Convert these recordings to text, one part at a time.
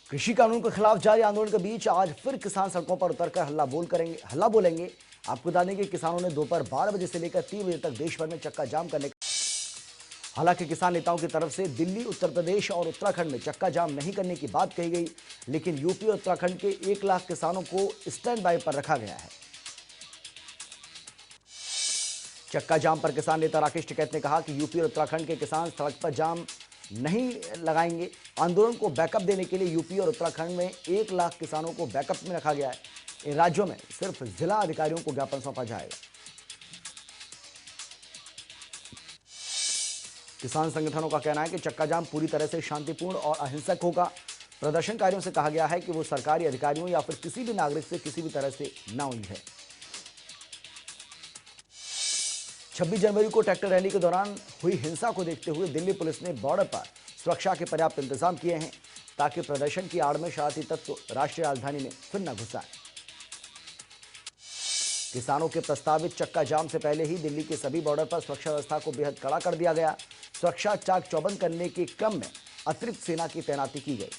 कृषि कानून के खिलाफ जारी आंदोलन के बीच आज फिर किसान सड़कों पर उतरकर हल्ला बोलेंगे। आपको बता दें कि किसानों ने दोपहर 12 बजे से लेकर 3 बजे तक देश भर में चक्का जाम करने का। हालांकि किसान नेताओं की तरफ से दिल्ली, उत्तर प्रदेश और उत्तराखंड में चक्का जाम नहीं करने की बात कही गई, लेकिन यूपी और उत्तराखंड के 1 लाख किसानों को स्टैंड बाय पर रखा गया है। चक्का जाम पर किसान नेता राकेश टिकैत ने कहा कि यूपी और उत्तराखंड के किसान सड़क पर जाम नहीं लगाएंगे। आंदोलन को बैकअप देने के लिए यूपी और उत्तराखंड में 1 लाख किसानों को बैकअप में रखा गया है। इन राज्यों में सिर्फ जिला अधिकारियों को ज्ञापन सौंपा जाएगा। किसान संगठनों का कहना है कि चक्का जाम पूरी तरह से शांतिपूर्ण और अहिंसक होगा। प्रदर्शनकारियों से कहा गया है कि वो सरकारी अधिकारियों या फिर किसी भी नागरिक से किसी भी तरह से न उलझे। 26 जनवरी को ट्रैक्टर रैली के दौरान हुई हिंसा को देखते हुए दिल्ली पुलिस ने बॉर्डर पर सुरक्षा के पर्याप्त इंतजाम किए हैं, ताकि प्रदर्शन की आड़ में शरारती तत्व राष्ट्रीय राजधानी में फिर न घुस आए। किसानों के प्रस्तावित चक्का जाम से पहले ही दिल्ली के सभी बॉर्डर पर सुरक्षा व्यवस्था को बेहद कड़ा कर दिया गया। सुरक्षा चाक चौबंद करने के क्रम में अतिरिक्त सेना की तैनाती की गई।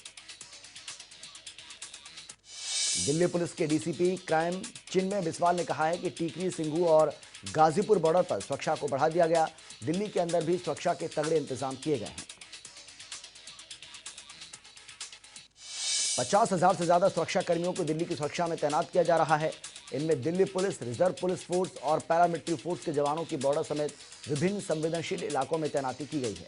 दिल्ली पुलिस के डीसीपी क्राइम चिन्मय बिस्वाल ने कहा है कि टीकरी, सिंघू और गाजीपुर बॉर्डर पर सुरक्षा को बढ़ा दिया गया। दिल्ली के अंदर भी सुरक्षा के तगड़े इंतजाम किए गए हैं। 50,000 से ज्यादा सुरक्षा कर्मियों को दिल्ली की सुरक्षा में तैनात किया जा रहा है। इनमें Delhi police, reserve police force और पैरामिलिट्री फोर्स के जवानों की बॉर्डर समेत विभिन्न संवेदनशील इलाकों में तैनाती की गई है।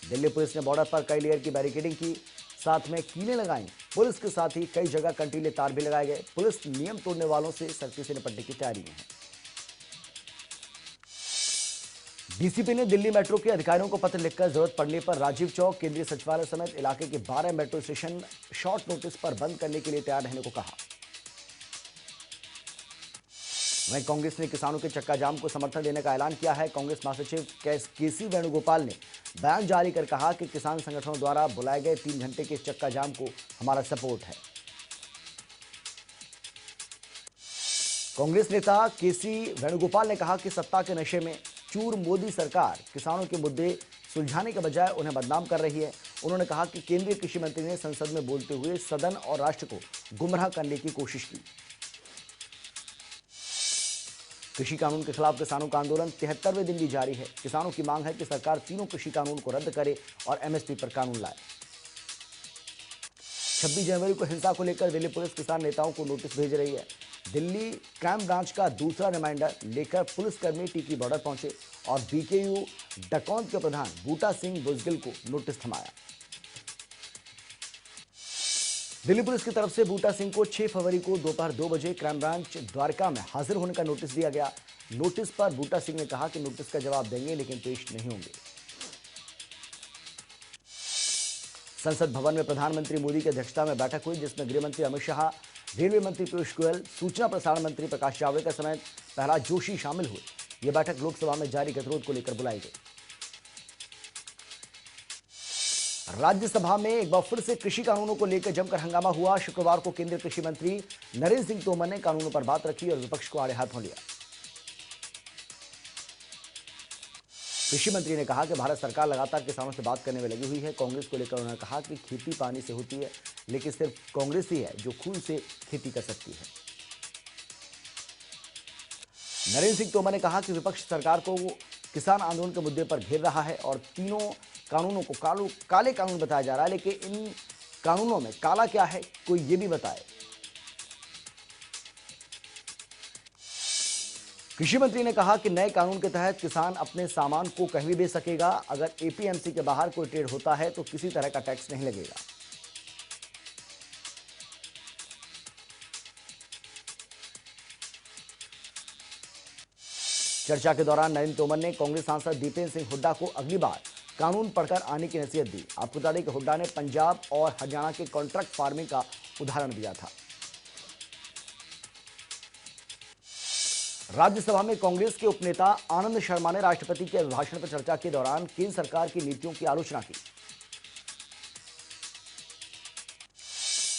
दिल्ली पुलिस ने बॉर्डर पर कई लेयर की बैरिकेडिंग की, साथ में कीलें लगाई। पुलिस के साथ ही कई जगह कंटीले तार भी लगाए गए। पुलिस नियम तोड़ने वालों से सख्ती से निपटने की तैयारी में है। डीसीपी ने दिल्ली मेट्रो के अधिकारियों को पत्र लिखकर जरूरत पड़ने पर राजीव चौक, केंद्रीय सचिवालय समेत इलाके के 12 मेट्रो स्टेशन शॉर्ट नोटिस पर बंद करने के लिए तैयार रहने को कहा। वहीं कांग्रेस ने किसानों के चक्का जाम को समर्थन देने का ऐलान किया है। कांग्रेस महासचिव केसी वेणुगोपाल ने बयान जारी कर कहा कि किसान संगठनों द्वारा बुलाए गए 3 घंटे के चक्का जाम को हमारा सपोर्ट है। कांग्रेस नेता केसी वेणुगोपाल ने कहा कि सत्ता के नशे में चूर मोदी सरकार किसानों के मुद्दे सुलझाने के बजाय उन्हें बदनाम कर रही है। उन्होंने कहा कि केंद्रीय कृषि मंत्री ने संसद में बोलते हुए सदन और राष्ट्र को गुमराह करने की कोशिश की। कृषि कानून के खिलाफ किसानों का आंदोलन 73वें दिन भी जारी है। किसानों की मांग है कि सरकार तीनों कृषि कानून को रद्द करे और एमएसपी पर कानून लाए। 26 जनवरी को हिंसा को लेकर दिल्ली पुलिस किसान नेताओं को नोटिस भेज रही है। दिल्ली क्राइम ब्रांच का दूसरा रिमाइंडर लेकर पुलिसकर्मी टीकी बॉर्डर पहुंचे और बीकेयू डकौंत के प्रधान बूटा सिंह बुजगिल को नोटिस थमाया। दिल्ली पुलिस की तरफ से बूटा सिंह को 6 फरवरी को दोपहर 2 बजे क्राइम ब्रांच द्वारका में हाजिर होने का नोटिस दिया गया। नोटिस पर बूटा सिंह ने कहा कि नोटिस का जवाब देंगे, लेकिन पेश नहीं होंगे। संसद भवन में प्रधानमंत्री मोदी की अध्यक्षता में बैठक हुई, जिसमें गृह मंत्री अमित शाह, रेलवे मंत्री पीयूष गोयल, सूचना प्रसारण मंत्री प्रकाश जावड़ेकर समेत प्रहलाद जोशी शामिल हुए। यह बैठक लोकसभा में जारी गतिरोध को लेकर बुलाई गई। राज्यसभा में एक बार फिर से कृषि कानूनों को लेकर जमकर हंगामा हुआ। शुक्रवार को केंद्रीय कृषि मंत्री नरेंद्र सिंह तोमर ने कानूनों पर बात रखी और विपक्ष को आड़े हाथों लिया। कृषि मंत्री ने कहा कि भारत सरकार लगातार किसानों से बात करने में लगी हुई है। कांग्रेस को लेकर उन्होंने कहा कि खेती पानी से होती है, लेकिन सिर्फ कांग्रेस ही है जो खून से खेती कर सकती है। नरेंद्र सिंह तोमर ने कहा कि विपक्ष सरकार को किसान आंदोलन के मुद्दे पर घेर रहा है और तीनों कानूनों को काले कानून बताया जा रहा है, लेकिन इन कानूनों में काला क्या है, कोई ये भी बताए। कृषि मंत्री ने कहा कि नए कानून के तहत किसान अपने सामान को कहीं भी बेच सकेगा। अगर एपीएमसी के बाहर कोई ट्रेड होता है तो किसी तरह का टैक्स नहीं लगेगा। चर्चा के दौरान नरेंद्र तोमर ने कांग्रेस सांसद दीपेंद्र सिंह हुड्डा को अगली बार कानून पढ़कर आने की नसीहत दी। आपको बता दें कि हुड्डा ने पंजाब और हरियाणा के कॉन्ट्रैक्ट फार्मिंग का उदाहरण दिया था। राज्यसभा में कांग्रेस के उपनेता आनंद शर्मा ने राष्ट्रपति के अभिभाषण पर चर्चा के दौरान केंद्र सरकार की नीतियों की आलोचना की।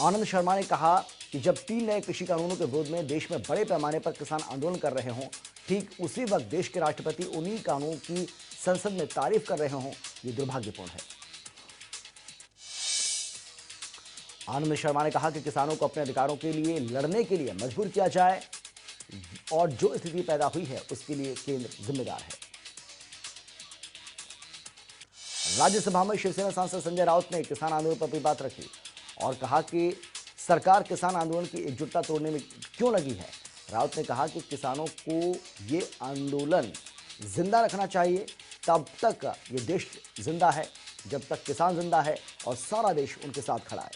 आनंद शर्मा ने कहा कि जब 3 नए कृषि कानूनों के विरोध में देश में बड़े पैमाने पर किसान आंदोलन कर रहे हों, ठीक उसी वक्त देश के राष्ट्रपति उन्हीं कानूनों की संसद में तारीफ कर रहे हों, ये दुर्भाग्यपूर्ण है। आनंद शर्मा ने कहा कि किसानों को अपने अधिकारों के लिए लड़ने के लिए मजबूर किया जाए और जो स्थिति पैदा हुई है उसके लिए केंद्र जिम्मेदार है। राज्यसभा में शिवसेना सांसद संजय राउत ने किसान आंदोलन पर भी बात रखी और कहा कि सरकार किसान आंदोलन की एकजुटता तोड़ने में क्यों लगी है। राउत ने कहा कि किसानों को ये आंदोलन जिंदा रखना चाहिए, तब तक ये देश जिंदा है जब तक किसान जिंदा है और सारा देश उनके साथ खड़ा है।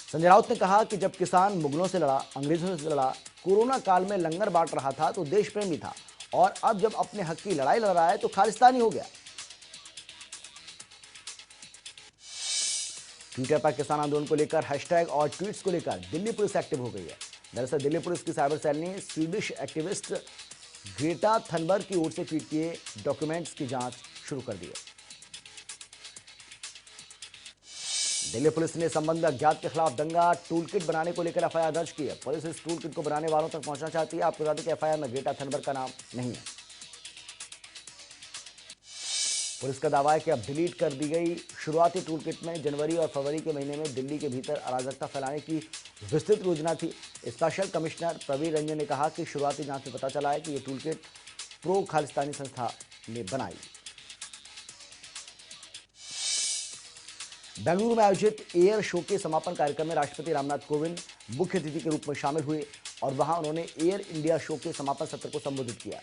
संजय राउत ने कहा कि जब किसान मुगलों से लड़ा, अंग्रेजों से लड़ा, कोरोना काल में लंगर बांट रहा था तो देश प्रेमी था, और अब जब अपने हक की लड़ाई लड़ रहा है तो खालिस्तानी हो गया। ट्विटर पर किसान आंदोलन को लेकर हैशटैग और ट्वीट्स को लेकर दिल्ली पुलिस एक्टिव हो गई है। दरअसल दिल्ली पुलिस की साइबर सेल ने स्वीडिश एक्टिविस्ट ग्रेटा थनबर्ग की ओर से ट्वीट किए डॉक्यूमेंट्स की जांच शुरू कर दी है। दिल्ली पुलिस ने संबंध अज्ञात के खिलाफ दंगा टूलकिट बनाने को लेकर एफआईआर दर्ज की है। पुलिस इस टूलकिट को बनाने वालों तक पहुंचना चाहती है। आपको बता दें कि एफआईआर में ग्रेटा थनबर्ग का नाम नहीं है। पुलिस का दावा है कि अब डिलीट कर दी गई शुरुआती टूलकिट में जनवरी और फरवरी के महीने में दिल्ली के भीतर अराजकता फैलाने की विस्तृत योजना थी। स्पेशल कमिश्नर प्रवीण रंजन ने कहा कि शुरुआती जांच में पता चला है कि ये टूलकिट प्रो खालिस्तानी संस्था ने बनाई। बेंगलुरु में आयोजित एयर शो के समापन कार्यक्रम में राष्ट्रपति रामनाथ कोविंद मुख्य अतिथि के रूप में शामिल हुए और वहां उन्होंने एयर इंडिया शो के समापन सत्र को संबोधित किया।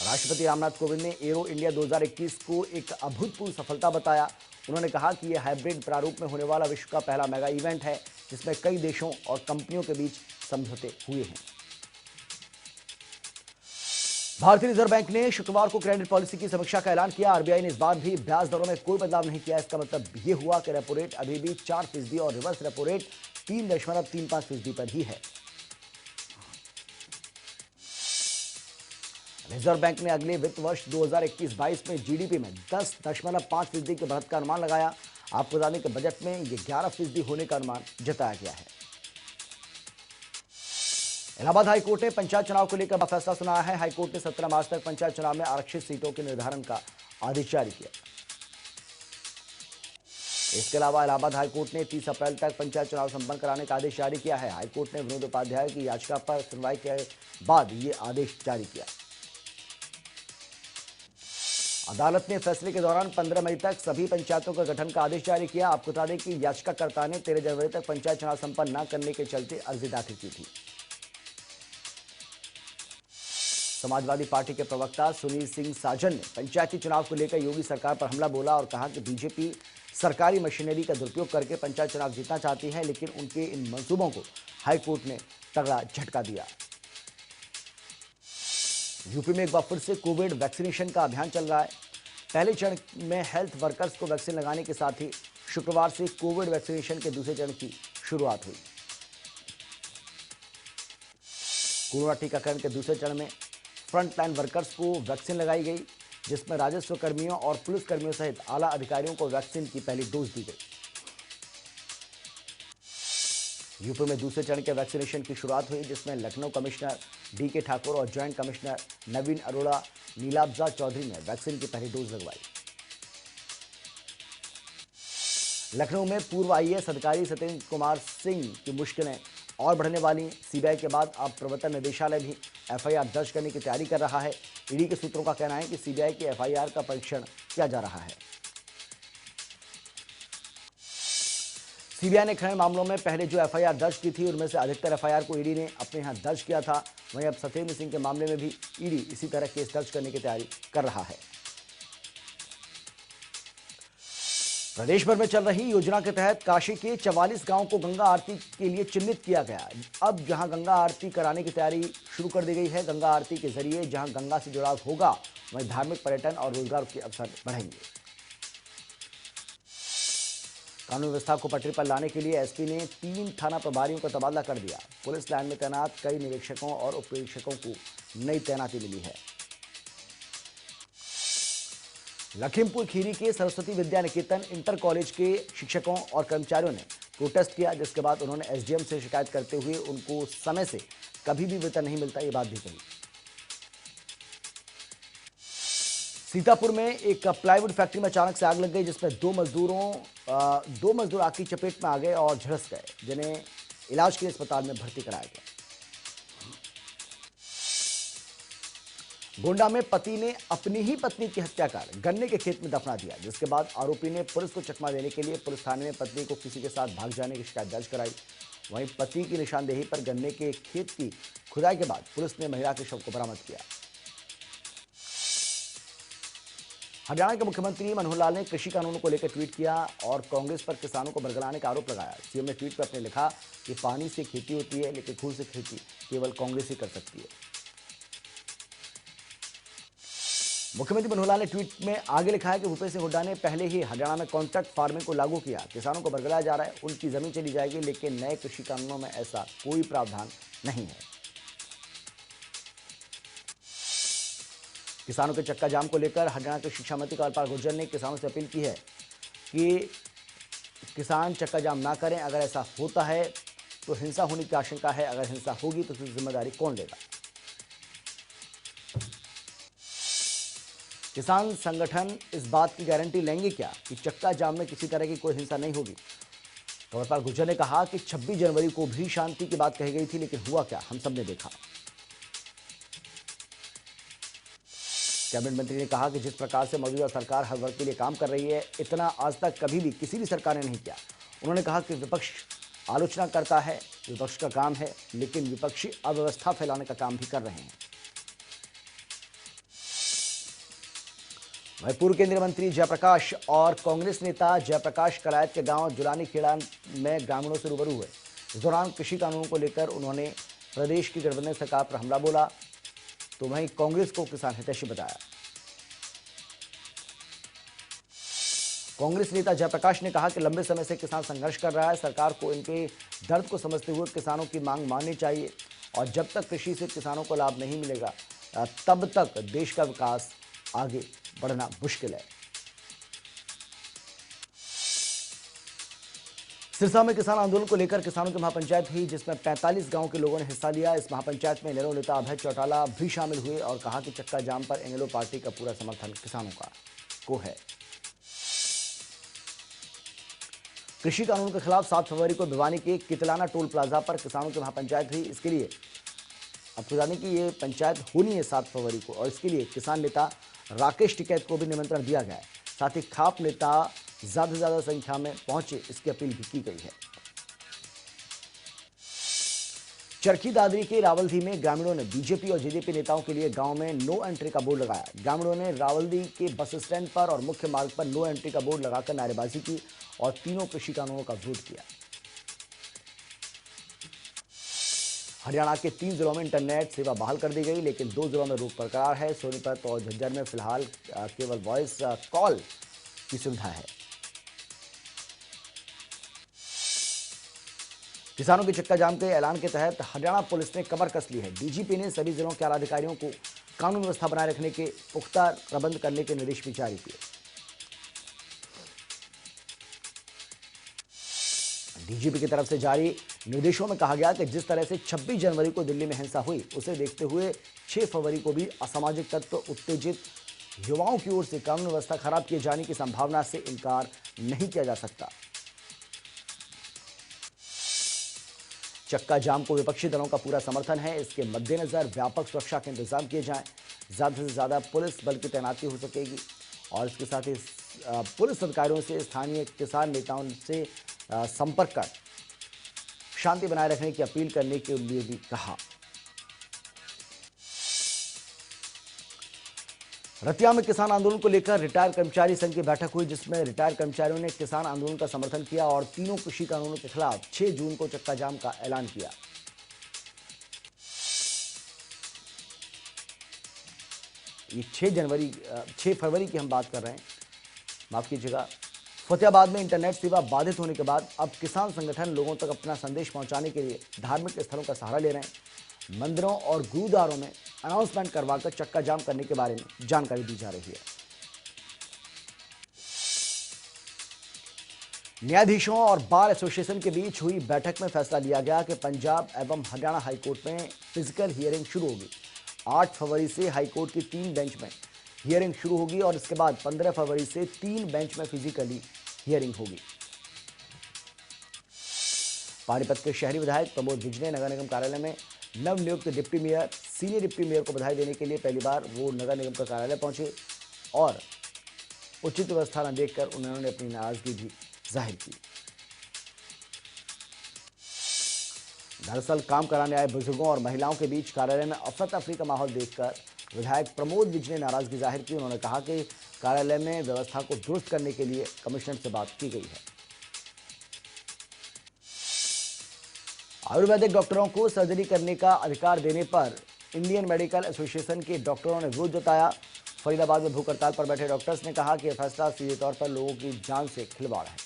राष्ट्रपति रामनाथ कोविंद ने एरो इंडिया 2021 को एक अभूतपूर्व सफलता बताया। उन्होंने कहा कि यह हाइब्रिड प्रारूप में होने वाला विश्व का पहला मेगा इवेंट है जिसमें कई देशों और कंपनियों के बीच समझौते हुए हैं। भारतीय रिजर्व बैंक ने शुक्रवार को क्रेडिट पॉलिसी की समीक्षा का ऐलान किया। आरबीआई ने इस बार भी ब्याज दरों में कोई बदलाव नहीं किया। इसका मतलब यह हुआ कि रेपो रेट अभी भी 4% और रिवर्स रेपो रेट 3.35% पर ही है। रिजर्व बैंक ने अगले वित्त वर्ष 2021-22 में जीडीपी में 10.5% की बढ़त का अनुमान लगाया। आपको बता दें कि बजट में यह 11% होने का अनुमान जताया गया है। इलाहाबाद हाईकोर्ट ने पंचायत चुनाव को लेकर फैसला सुनाया है। हाईकोर्ट ने 17 मार्च तक पंचायत चुनाव में आरक्षित सीटों के निर्धारण का आदेश जारी किया। इसके अलावा इलाहाबाद हाईकोर्ट ने 30 अप्रैल तक पंचायत चुनाव संपन्न कराने का आदेश जारी किया है। हाईकोर्ट ने विनोद उपाध्याय की याचिका पर सुनवाई के बाद यह आदेश जारी किया। अदालत ने फैसले के दौरान 15 मई तक सभी पंचायतों का गठन का आदेश जारी किया। आपको बता दें कि याचिकाकर्ता ने 13 जनवरी तक पंचायत चुनाव संपन्न न करने के चलते अर्जी दाखिल की थी। समाजवादी पार्टी के प्रवक्ता सुनील सिंह साजन ने पंचायती चुनाव को लेकर योगी सरकार पर हमला बोला और कहा कि बीजेपी सरकारी मशीनरी का दुरुपयोग करके पंचायत चुनाव जीतना चाहती है, लेकिन उनके इन मंसूबों को हाईकोर्ट ने तगड़ा झटका दिया। यूपी में एक बार फिर से कोविड वैक्सीनेशन का अभियान चल रहा है। पहले चरण में हेल्थ वर्कर्स को वैक्सीन लगाने के साथ ही शुक्रवार से कोविड वैक्सीनेशन के दूसरे चरण की शुरुआत हुई। कोरोना टीकाकरण के दूसरे चरण में फ्रंटलाइन वर्कर्स को वैक्सीन लगाई गई, जिसमें राजस्व कर्मियों और पुलिस कर्मियों सहित आला अधिकारियों को वैक्सीन की पहली डोज दी गई। यूपी में दूसरे चरण के वैक्सीनेशन की शुरुआत हुई, जिसमें लखनऊ कमिश्नर डीके ठाकुर और ज्वाइंट कमिश्नर नवीन अरोड़ा नीलाब्जा चौधरी ने वैक्सीन की पहली डोज लगवाई। लखनऊ में पूर्व आईएएस अधिकारी सत्येंद्र कुमार सिंह की मुश्किलें और बढ़ने वाली। सीबीआई के बाद अब प्रवर्तन निदेशालय भी एफआईआर दर्ज करने की तैयारी कर रहा है। ईडी के सूत्रों का कहना है कि सीबीआई की एफआईआर का परीक्षण किया जा रहा है। सीबीआई ने खनन मामलों में पहले जो एफआईआर दर्ज की थी उनमें से अधिकतर एफआईआर को ईडी ने अपने यहां दर्ज किया था। वहीं अब सत्येंद्र सिंह के मामले में भी ईडी इसी तरह केस दर्ज करने की तैयारी कर रहा है। प्रदेश भर में चल रही योजना के तहत काशी के 44 गांवों को गंगा आरती के लिए चिन्हित किया गया। अब जहां गंगा आरती कराने की तैयारी शुरू कर दी गई है। गंगा आरती के जरिए जहां गंगा से जुड़ाव होगा, वहीं धार्मिक पर्यटन और रोजगार के अवसर बढ़ेंगे। कानून व्यवस्था को पटरी पर लाने के लिए एसपी ने 3 थाना प्रभारियों का तबादला कर दिया। पुलिस लाइन में तैनात कई निरीक्षकों और उप निरीक्षकों को नई तैनाती मिली है। लखीमपुर खीरी के सरस्वती विद्या निकेतन इंटर कॉलेज के शिक्षकों और कर्मचारियों ने प्रोटेस्ट किया, जिसके बाद उन्होंने एसडीएम से शिकायत करते हुए उनको समय से कभी भी वेतन नहीं मिलता, ये बात भी कही। सीतापुर में एक प्लाईवुड फैक्ट्री में अचानक से आग लग गई, जिसमें दो मजदूर आग की चपेट में आ गए और झुलस गए, जिन्हें इलाज के लिए अस्पताल में भर्ती कराया गया। गोंडा में पति ने अपनी ही पत्नी की हत्या कर गन्ने के खेत में दफना दिया, जिसके बाद आरोपी ने पुलिस को चकमा देने के लिए पुलिस थाने में पत्नी को किसी के साथ भाग जाने की शिकायत दर्ज कराई। वहीं पति की निशानदेही पर गन्ने के खेत की खुदाई के बाद पुलिस ने महिला के शव को बरामद किया। हरियाणा के मुख्यमंत्री मनोहर लाल ने कृषि कानूनों को लेकर ट्वीट किया और कांग्रेस पर किसानों को बरगलाने का आरोप लगाया। सीएम ने ट्वीट पर अपने लिखा कि पानी से खेती होती है, लेकिन खून से खेती केवल कांग्रेस ही कर सकती है। मुख्यमंत्री मनोहर लाल ने ट्वीट में आगे लिखा है कि भूपेश सिंह हुड्डा ने पहले ही हरियाणा में कॉन्ट्रैक्ट फार्मिंग को लागू किया। किसानों को बरगलाया जा रहा है, उनकी जमीन चली जाएगी, लेकिन नए कृषि कानूनों में ऐसा कोई प्रावधान नहीं है। किसानों के चक्का जाम को लेकर हरियाणा के शिक्षा मंत्री कमलपाल गुर्जर ने किसानों से अपील की है कि किसान चक्का जाम ना करें। अगर ऐसा होता है तो हिंसा होने की आशंका है। अगर हिंसा होगी तो उसकी जिम्मेदारी कौन लेगा? किसान संगठन इस बात की गारंटी लेंगे क्या कि चक्का जाम में किसी तरह की कोई हिंसा नहीं होगी? कमलपाल गुर्जर ने कहा कि 26 जनवरी को भी शांति की बात कही गई थी, लेकिन हुआ क्या, हम सब ने देखा। कैबिनेट मंत्री ने कहा कि जिस प्रकार से मौजूदा सरकार हर वर्ग के लिए काम कर रही है, इतना आज तक कभी भी किसी भी सरकार ने नहीं किया। उन्होंने कहा कि विपक्ष आलोचना करता है, विपक्ष का काम है, लेकिन विपक्षी अव्यवस्था फैलाने का काम भी कर रहे हैं। वहीं पूर्व केंद्रीय मंत्री जयप्रकाश और कांग्रेस नेता जयप्रकाश कलायत के गांव जुलानी खेड़ा में ग्रामीणों से रूबरू हुए। इस दौरान कृषि कानूनों को लेकर उन्होंने प्रदेश की गठबंधन सरकार पर हमला बोला, तो वहीं कांग्रेस को किसान हितैषी बताया। कांग्रेस नेता जयप्रकाश ने कहा कि लंबे समय से किसान संघर्ष कर रहा है, सरकार को इनके दर्द को समझते हुए किसानों की मांग माननी चाहिए और जब तक कृषि से किसानों को लाभ नहीं मिलेगा तब तक देश का विकास आगे बढ़ना मुश्किल है। सिरसा में किसान आंदोलन को लेकर किसानों की महापंचायत हुई, जिसमें 45 गांव के लोगों ने हिस्सा लिया। इस महापंचायत में इनेलो नेता अभय चौटाला भी शामिल हुए और कहा कि चक्का जाम पर इनेलो पार्टी का पूरा समर्थन किसानों को है। कृषि कानून के खिलाफ 7 फरवरी को भिवानी के कितलाना टोल प्लाजा पर किसानों की महापंचायत हुई। इसके लिए आपको जाने की ये पंचायत होनी है 7 फरवरी को, और इसके लिए किसान नेता राकेश टिकैत को भी निमंत्रण दिया गया है। साथ ही खाप नेता ज्यादा से ज्यादा संख्या में पहुंचे, इसकी अपील भी की गई है। चरखी दादरी के रावलदी में ग्रामीणों ने बीजेपी और जेजेपी नेताओं के लिए गांव में नो एंट्री का बोर्ड लगाया। ग्रामीणों ने रावलदी के बस स्टैंड पर और मुख्य मार्ग पर नो एंट्री का बोर्ड लगाकर नारेबाजी की और तीनों कृषि कानूनों का विरोध किया। हरियाणा के 3 जिलों में इंटरनेट सेवा बहाल कर दी गई, लेकिन 2 जिलों में रोक बरकरार है। सोनीपत और झज्जर में फिलहाल केवल वॉइस कॉल की सुविधा है। किसानों के चक्का जाम के ऐलान के तहत हरियाणा पुलिस ने कमर कस ली है। डीजीपी ने सभी जिलों के आला अधिकारियों को कानून व्यवस्था बनाए रखने के पुख्ता प्रबंध करने के निर्देश भी जारी किए। डीजीपी की तरफ से जारी निर्देशों में कहा गया कि जिस तरह से 26 जनवरी को दिल्ली में हिंसा हुई, उसे देखते हुए 6 फरवरी को भी असामाजिक तत्व उत्तेजित युवाओं की ओर से कानून व्यवस्था खराब किए जाने की संभावना से इनकार नहीं किया जा सकता। चक्का जाम को विपक्षी दलों का पूरा समर्थन है। इसके मद्देनजर व्यापक सुरक्षा के इंतजाम किए जाएं, ज्यादा से ज्यादा पुलिस बल की तैनाती हो सकेगी और इसके साथ ही पुलिस अधिकारियों से स्थानीय किसान नेताओं से संपर्क कर शांति बनाए रखने की अपील करने के लिए भी कहा। रतिया में किसान आंदोलन को लेकर रिटायर्ड कर्मचारी संघ की बैठक हुई, जिसमें रिटायर्ड कर्मचारियों ने किसान आंदोलन का समर्थन किया और तीनों कृषि कानूनों के खिलाफ 6 जून को चक्का जाम का ऐलान किया। ये 6 फरवरी की हम बात कर रहे हैं, माफ कीजिएगा। फतेहाबाद में इंटरनेट सेवा बाधित होने के बाद अब किसान संगठन लोगों तक अपना संदेश पहुंचाने के लिए धार्मिक स्थलों का सहारा ले रहे हैं। मंदिरों और गुरुद्वारों में अनाउंसमेंट करवाकर चक्का जाम करने के बारे में जानकारी दी जा रही है। न्यायाधीशों और बार एसोसिएशन के बीच हुई बैठक में फैसला लिया गया कि पंजाब एवं हरियाणा हाईकोर्ट में फिजिकल हियरिंग शुरू होगी। 8 फरवरी से हाईकोर्ट की 3 बेंच में हियरिंग शुरू होगी और इसके बाद 15 फरवरी से 3 बेंच में फिजिकली हियरिंग होगी। पानीपत के शहरी विधायक प्रमोद विज ने नगर निगम कार्यालय में नवनियुक्त deputy mayor senior deputy mayor को बधाई देने के लिए पहली बार वो नगर निगम का कार्यालय पहुंचे और उचित व्यवस्था न देखकर उन्होंने अपनी नाराजगी भी जाहिर की। दरअसल काम कराने आए बुजुर्गों और महिलाओं के बीच कार्यालय में अफरा तफरी का माहौल देखकर विधायक प्रमोद विज ने नाराजगी जाहिर की। उन्होंने कहा कि कार्यालय में व्यवस्था को दुरुस्त करने के लिए कमिश्नर से बात की गई है। आयुर्वेदिक डॉक्टरों को सर्जरी करने का अधिकार देने पर इंडियन मेडिकल एसोसिएशन के डॉक्टरों ने विरोध जताया। फरीदाबाद में भूख हड़ताल पर बैठे डॉक्टर्स ने कहा कि यह फैसला सीधे तौर पर लोगों की जान से खिलवाड़ है।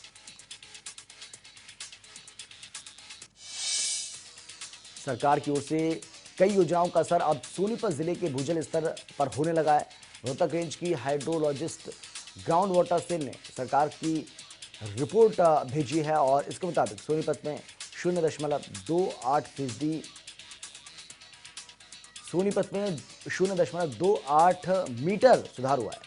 सरकार की ओर से कई योजनाओं का असर अब सोनीपत जिले के भूजल स्तर पर होने लगा है। रोहतक रेंज की हाइड्रोलॉजिस्ट ग्राउंड वाटर सेल ने सरकार की रिपोर्ट भेजी है और इसके मुताबिक सोनीपत में 0.28% सोनीपत में 0.28 मीटर सुधार हुआ है।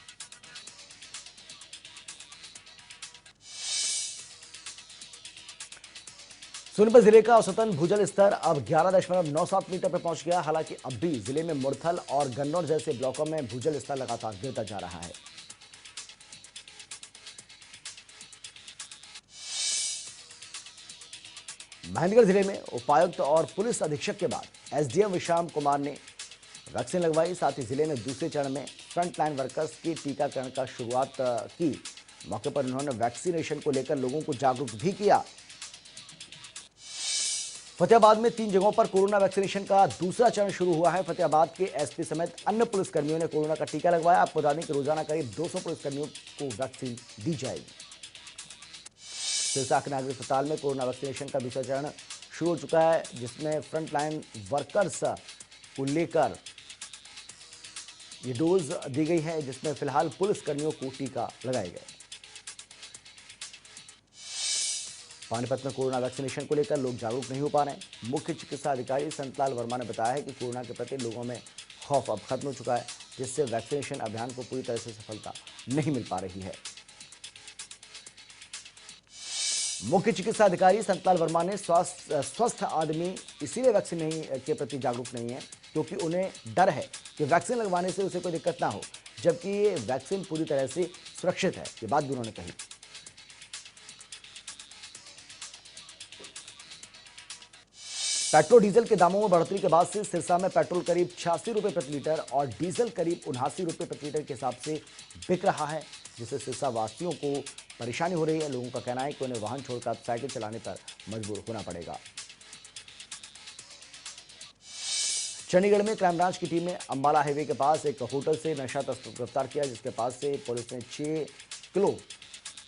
सोनीपत जिले का औसतन भूजल स्तर अब 11.97 मीटर पर पहुंच गया। हालांकि अब भी जिले में मुरथल और गन्नौर जैसे ब्लॉकों में भूजल स्तर लगातार गिरता जा रहा है। महेंद्रगढ़ जिले में उपायुक्त और पुलिस अधीक्षक के बाद एसडीएम विश्राम कुमार ने वैक्सीन लगवाई। साथ ही जिले में दूसरे चरण में फ्रंटलाइन वर्कर्स की टीकाकरण का शुरुआत की। मौके पर उन्होंने वैक्सीनेशन को लेकर लोगों को जागरूक भी किया। फतेहाबाद में 3 जगहों पर कोरोना वैक्सीनेशन का दूसरा चरण शुरू हुआ है। फतेहाबाद के एसपी समेत अन्य पुलिसकर्मियों ने कोरोना का टीका लगवाया। आपको बता दें कि रोजाना करीब 200 पुलिसकर्मियों को वैक्सीन दी जाएगी। सिरसा के नागरिक अस्पताल में कोरोना वैक्सीनेशन का दूसरा चरण शुरू हो चुका है, जिसमें फ्रंटलाइन वर्कर्स को लेकर ये डोज दी गई है, जिसमें फिलहाल पुलिसकर्मियों को टीका लगाए गए। पानीपत में कोरोना वैक्सीनेशन को लेकर लोग जागरूक नहीं हो पा रहे हैं। मुख्य चिकित्सा अधिकारी संतलाल वर्मा ने बताया है कि कोरोना के प्रति लोगों में खौफ अब खत्म हो चुका है, जिससे वैक्सीनेशन अभियान को पूरी तरह से सफलता नहीं मिल पा रही है। मुख्य चिकित्सा अधिकारी संतलाल वर्मा ने स्वस्थ आदमी इसीलिए वैक्सीन नहीं के प्रति जागरूक नहीं है क्योंकि उन्हें डर है कि वैक्सीन लगवाने से उसे कोई दिक्कत ना हो, जबकि ये वैक्सीन पूरी तरह से सुरक्षित है। ये बात भी उन्होंने कही। पेट्रोल डीजल के दामों में बढ़ोतरी के बाद से सिरसा में पेट्रोल करीब 86 रुपए प्रति लीटर और डीजल करीब 79 रुपए प्रति लीटर के हिसाब से बिक रहा है, जिससे सिरसा वासियों को परेशानी हो रही है। लोगों का कहना है कि उन्हें वाहन छोड़कर साइकिल चलाने पर मजबूर होना पड़ेगा। चंडीगढ़ में क्राइम ब्रांच की टीम ने अंबाला हाईवे के पास एक होटल से नशा तस्कर गिरफ्तार किया, जिसके पास से पुलिस ने 6 किलो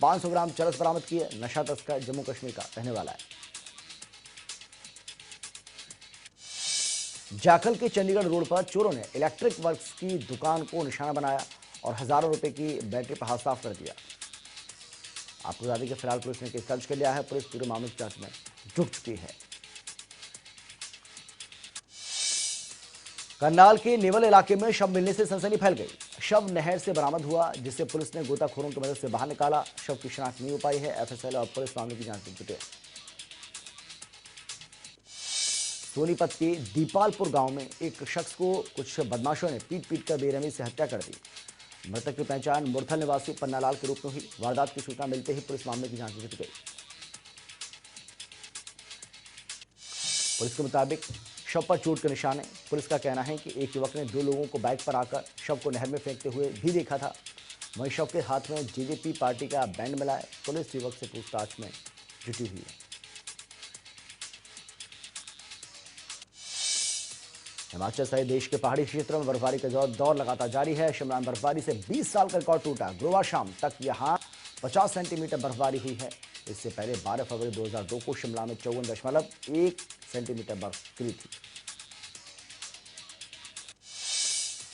500 ग्राम चरस बरामद की है। नशा तस्कर जम्मू कश्मीर का रहने वाला है। जाखल के चंडीगढ़ रोड पर चोरों ने इलेक्ट्रिक वर्क्स की दुकान को निशाना बनाया और हजारों रुपए की बैटरी पर हाथ साफ कर दिया। आपको बता दें कि फिलहाल पुलिस ने केस दर्ज कर लिया है। पुलिस पूरे मामले की जांच में जुट चुकी है। करनाल के नेवल इलाके में शव मिलने से सनसनी फैल गई। शव नहर से बरामद हुआ, जिससे पुलिस ने गोताखोरों की मदद से बाहर निकाला। शव की शिनाख्त नहीं हो पाई है। एफएसएल और पुलिस मामले की जांच में जुटे। सोनीपत के दीपालपुर गांव में एक शख्स को कुछ बदमाशों ने पीट कर बेरहमी से हत्या कर दी। मृतक की पहचान मुरथल निवासी पन्नालाल के रूप में हुई। वारदात की सूचना मिलते ही पुलिस मामले की जांच में जुट गई। पुलिस के मुताबिक शव पर चोट के निशान है। पुलिस का कहना है कि एक युवक ने 2 लोगों को बाइक पर आकर शव को नहर में फेंकते हुए भी देखा था। वहीं शव के हाथ में जेजेपी पार्टी का बैंड मिला है। पुलिस युवक से पूछताछ में जुटी हुई है। हिमाचल सहित देश के पहाड़ी क्षेत्रों में बर्फबारी का दौर लगातार जारी है। शिमला में बर्फबारी से 20 साल का रिकॉर्ड टूटा। गुरुवार शाम तक यहां 50 सेंटीमीटर बर्फबारी हुई है। इससे पहले 12 फरवरी 2002 को शिमला में 54.1 सेंटीमीटर बर्फ गिरी थी।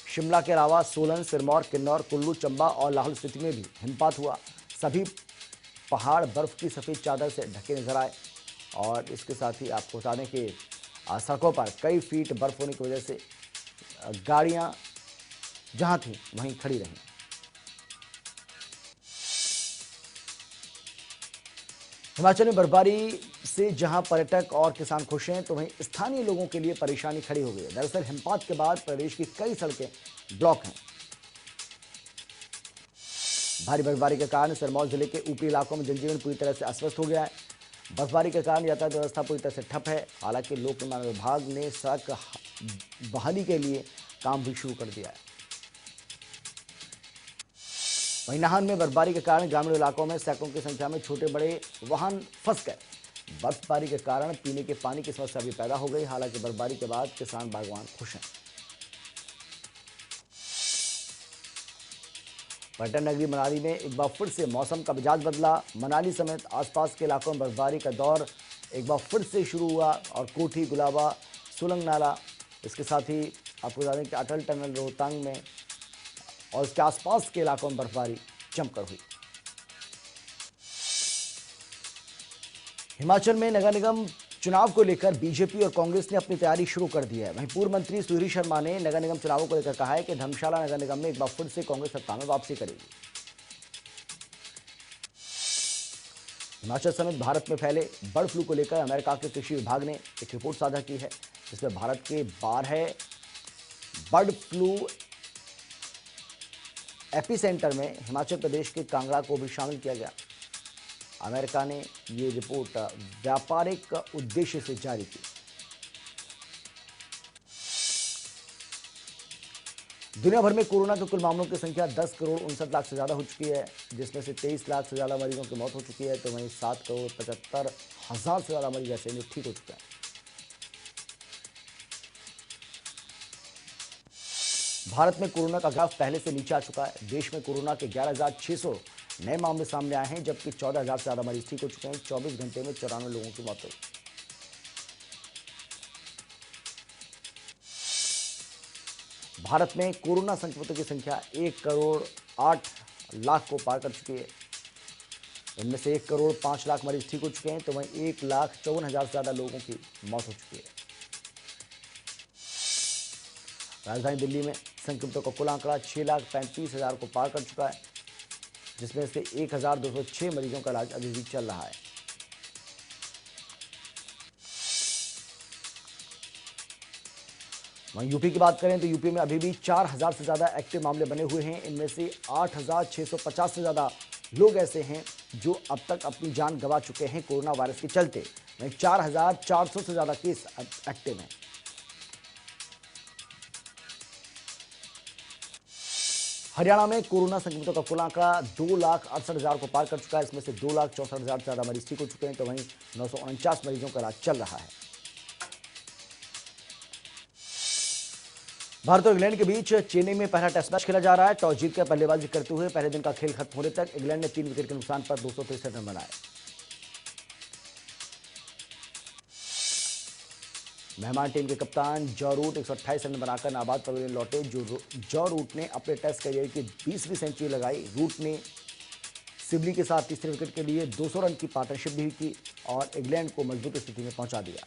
शिमला के अलावा सोलन, सिरमौर, किन्नौर, कुल्लू, चंबा और लाहौल स्पीति में भी हिमपात हुआ। सभी पहाड़ बर्फ की सफेद चादर से ढके नजर आए और इसके साथ ही आपको बता दें कि सड़कों पर कई फीट बर्फ होने की वजह से गाड़ियां जहां थी वहीं खड़ी रहीं। हिमाचल में बर्फबारी से जहां पर्यटक और किसान खुश हैं, तो वहीं स्थानीय लोगों के लिए परेशानी खड़ी हो गई है। दरअसल हिमपात के बाद प्रदेश की कई सड़कें ब्लॉक हैं। भारी बर्फबारी के कारण सिरमौर जिले के ऊपरी इलाकों में जनजीवन पूरी तरह से अस्त व्यस्त हो गया है। बर्फबारी के कारण यातायात व्यवस्था पूरी तरह से ठप है। हालांकि लोक निर्माण विभाग ने सड़क बहाली के लिए काम भी शुरू कर दिया है। वहीं नाहन में बर्फबारी के कारण ग्रामीण इलाकों में सैकड़ों की संख्या में छोटे बड़े वाहन फंस गए। बर्फबारी के कारण पीने के पानी की समस्या भी पैदा हो गई। हालांकि बर्फबारी के बाद किसान बागवान खुश हैं। पर्यटन नगरी मनाली में एक बार फिर से मौसम का मिजाज बदला। मनाली समेत आसपास के इलाकों में बर्फबारी का दौर एक बार फिर से शुरू हुआ और कोठी, गुलाबा, सुलंग नाला, इसके साथ ही आपको बता दें कि अटल टनल रोहतांग में और इसके आसपास के इलाकों में बर्फबारी जमकर हुई। हिमाचल में नगर निगम चुनाव को लेकर बीजेपी और कांग्रेस ने अपनी तैयारी शुरू कर दी है। वहीं पूर्व मंत्री सुधीर शर्मा ने नगर निगम चुनावों को लेकर कहा है कि धर्मशाला नगर निगम में एक बार फिर से कांग्रेस सत्ता में वापसी करेगी। हिमाचल समेत भारत में फैले बर्ड फ्लू को लेकर अमेरिका के कृषि विभाग ने एक रिपोर्ट साझा की है, जिसमें भारत के 12 बर्ड फ्लू एपिसेंटर में हिमाचल प्रदेश के कांगड़ा को भी शामिल किया गया। अमेरिका ने ये रिपोर्ट व्यापारिक उद्देश्य से जारी की। दुनिया भर में कोरोना के कुल मामलों की संख्या 10 करोड़ 59 लाख से ज्यादा हो चुकी है, जिसमें से 23 लाख से ज्यादा मरीजों की मौत हो चुकी है। तो वहीं 7 करोड़ 75 हजार से ज्यादा मरीज ऐसे में ठीक हो चुके हैं। भारत में कोरोना का ग्राफ पहले से नीचे आ चुका है। देश में कोरोना के 11,600 नए मामले सामने आए हैं, जबकि 14,000 से ज्यादा मरीज ठीक हो चुके हैं। 24 घंटे में 94 लोगों की मौत हुई। भारत में कोरोना संक्रमितों की संख्या 1 करोड़ 8 लाख को पार कर चुकी है। इनमें से 1 करोड़ 5 लाख मरीज ठीक हो चुके हैं। तो वहीं 1,54,000 से ज्यादा लोगों की मौत हो चुकी है। राजधानी दिल्ली में संक्रमितों का कुल आंकड़ा 6,35,000 को पार कर चुका है, जिसमें से 1,206 मरीजों का इलाज अभी भी चल रहा है। वहीं यूपी की बात करें तो यूपी में अभी भी 4,000 से ज्यादा एक्टिव मामले बने हुए हैं। इनमें से 8,650 से ज्यादा लोग ऐसे हैं जो अब तक अपनी जान गंवा चुके हैं कोरोना वायरस के चलते। वहीं 4,400 से ज्यादा केस एक्टिव हैं। हरियाणा में कोरोना संक्रमितों का कुल आंकड़ा 2,68,000 को पार कर चुका है। इसमें से 2,64,000 से ज्यादा मरीज ठीक हो चुके हैं। तो वहीं 949 मरीजों का इलाज चल रहा है। भारत और इंग्लैंड के बीच चेन्नई में पहला टेस्ट मैच खेला जा रहा है। टॉस जीतकर बल्लेबाजी करते हुए पहले दिन का खेल खत्म होने तक इंग्लैंड ने 3 विकेट के नुकसान पर 263 रन बनाए। मेहमान टीम के कप्तान जॉ रूट 128 रन बनाकर नाबाद पवेलियन लौटे। जॉ रूट ने अपने टेस्ट करियर की 20वीं सेंचुरी लगाई। रूट ने सिबली के साथ तीसरे विकेट के लिए 200 रन की पार्टनरशिप भी की और इंग्लैंड को मजबूत स्थिति में पहुंचा दिया।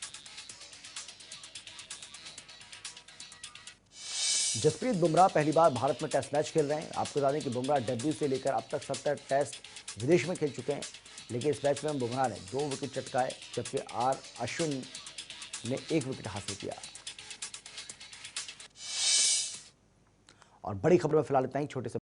जसप्रीत बुमराह पहली बार भारत में टेस्ट मैच खेल रहे हैं। आपको बता दें कि बुमराह डेब्यू से लेकर अब तक 70 टेस्ट विदेश में खेल चुके हैं, लेकिन इस मैच में बुमराह ने 2 विकेट चटकाए, जबकि आर अश्विन ने 1 विकेट हासिल किया। और बड़ी खबर में फिलहाल इतना ही। छोटे से